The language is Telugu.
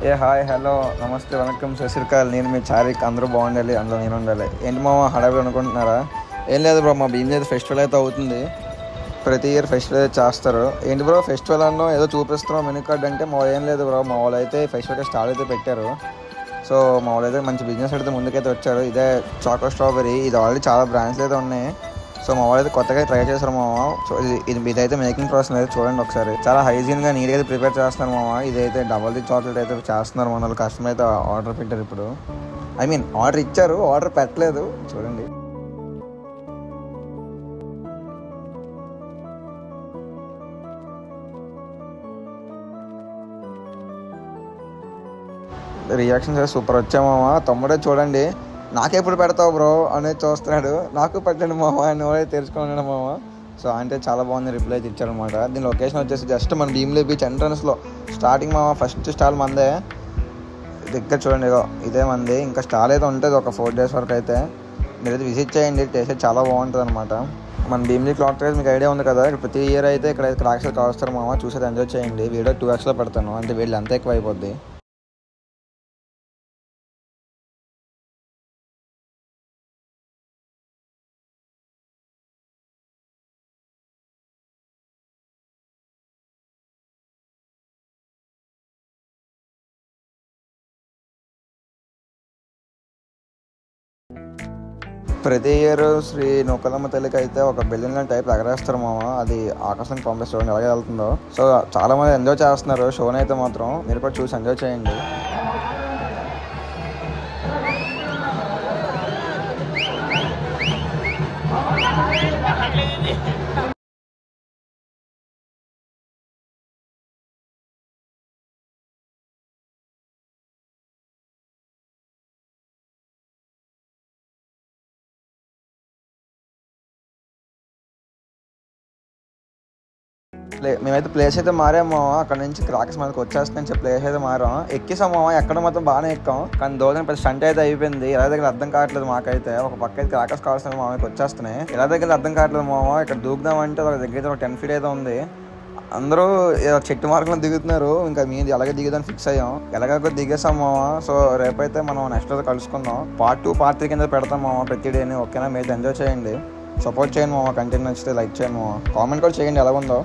ఏ హాయ్ హలో నమస్తే వనకం సశ్రీకాల్. నేను మీ చారిక్. అందరూ బాగుండాలి, అందులో నేను ఉండాలి. ఏంటి మామ హడావిడి అనుకుంటున్నారా? ఏం లేదు బ్రో, మా భీమ్ అయితే ఫెస్టివల్ అయితే అవుతుంది. ప్రతి ఇయర్ ఫెస్టివల్ అయితే చేస్తారు. ఏంటి బ్రో ఫెస్టివల్ అన్నో ఏదో చూపిస్తున్నాం మెనూ కార్డ్ అంటే మా ఏం లేదు బ్రో. మా వాళ్ళు అయితే ఫెస్టివల్ స్టాల్ అయితే పెట్టారు. సో మా వాళ్ళు అయితే మంచి బిజినెస్ అయితే ముందుకైతే వచ్చారు. ఇదే చాకో స్ట్రాబెరీ, ఇది ఆల్రెడీ చాలా బ్రాండ్స్ అయితే ఉన్నాయి. సో మా వాళ్ళు అయితే కొత్తగా ట్రై చేస్తారు మామ. సో ఇదైతే మేకింగ్ ప్రాసెస్ అయితే చూడండి ఒకసారి. చాలా హైజీన్గా నీట్గా అయితే ప్రిపేర్ చేస్తున్నారు మామ. ఇదైతే డబల్ ది చాక్లెట్ అయితే చేస్తున్నారు. మన వాళ్ళు కస్టమర్ అయితే ఆర్డర్ పెట్టారు. ఇప్పుడు ఆర్డర్ ఇచ్చారు, ఆర్డర్ పెట్టలేదు. చూడండి. రియాక్షన్స్ అయితే సూపర్ వచ్చామామా. తమ్ముడే చూడండి, నాకెప్పుడు పెడతావు బ్రో అనేది చూస్తున్నాడు. నాకు పెట్టండి మామ అని కూడా తెరుచుకున్నాడు మామ. సో అంటే చాలా బాగుంది రిప్లై అయితే ఇచ్చారనమాట. దీని లొకేషన్ వచ్చేసి జస్ట్ మన భీమిలీ బీచ్ ఎంట్రన్స్లో స్టార్టింగ్ మామ. ఫస్ట్ స్టాల్ మందే దగ్గర చూడండి. ఇదే మంది. ఇంకా స్టాల్ అయితే ఉంటుంది ఒక 4 days వరకు. అయితే మీరైతే విజిట్ చేయండి, టేస్ట్ అయితే చాలా బాగుంటుంది అనమాట. మన భీమిలీ క్లాక్ ట్రైస్ మీకు ఐడియా ఉంది కదా. ప్రతి ఇయర్ అయితే ఇక్కడ క్రాక్స్ కావస్తారు మామ. చూసేది ఎంజాయ్ చేయండి. వీడియో 2x పెడతాను, అంటే వీళ్ళు అంత ఎక్కువ అయిపోద్ది. ప్రతి ఇయర్ శ్రీ నూకలమ్మ తల్లికి అయితే ఒక బెలూన్ టైప్ ఎగరేస్తారు మామ. అది ఆకాశానికి పంపిస్తారు, ఎలాగే వెళ్తుందో. సో చాలా మంది ఎంజాయ్ చేస్తున్నారు షోని అయితే. మాత్రం మీరు కూడా చూసి ఎంజాయ్ చేయండి. మేమైతే ప్లేస్ అయితే మారాము. అక్కడ నుంచి క్రాకర్స్ మనకు వచ్చేస్తాయని చెప్పి ప్లేస్ అయితే మారాం. ఎక్కేసాము ఎక్కడ మొత్తం బాగానే ఎక్కాం. కానీ దూరం పెద్ద స్టంట్ అయితే అయిపోయింది. ఎలా దగ్గర అర్థం కావట్లేదు మాకైతే. ఒక పక్క అయితే క్రాకర్స్ కావాల్సిన మామకి వచ్చేస్తున్నాయి. ఎలా దగ్గర అర్థం కావట్లేదు మామ. ఇక్కడ దూకుదామంటే ఒక దగ్గర అయితే ఒక 10 feet అయితే ఉంది. అందరూ చెట్టు మార్గంలో దిగుతున్నారు. ఇంకా మీది అలాగే దిగుదని ఫిక్స్ అయ్యాం. ఎలాగో దిగేసాం మామ. సో రేపైతే మనం నెక్స్ట్ అయితే కలుసుకుందాం. Part 2 Part 3 కింద పెడతాం మామ ప్రతి డేని. ఓకేనా? మీరు ఎంజాయ్ చేయండి, సపోర్ట్ చేయండి మామ. కంటెంట్ నచ్చితే లైక్ చేయండి మామ. కామెంట్ కూడా చేయండి ఎలా ఉందో.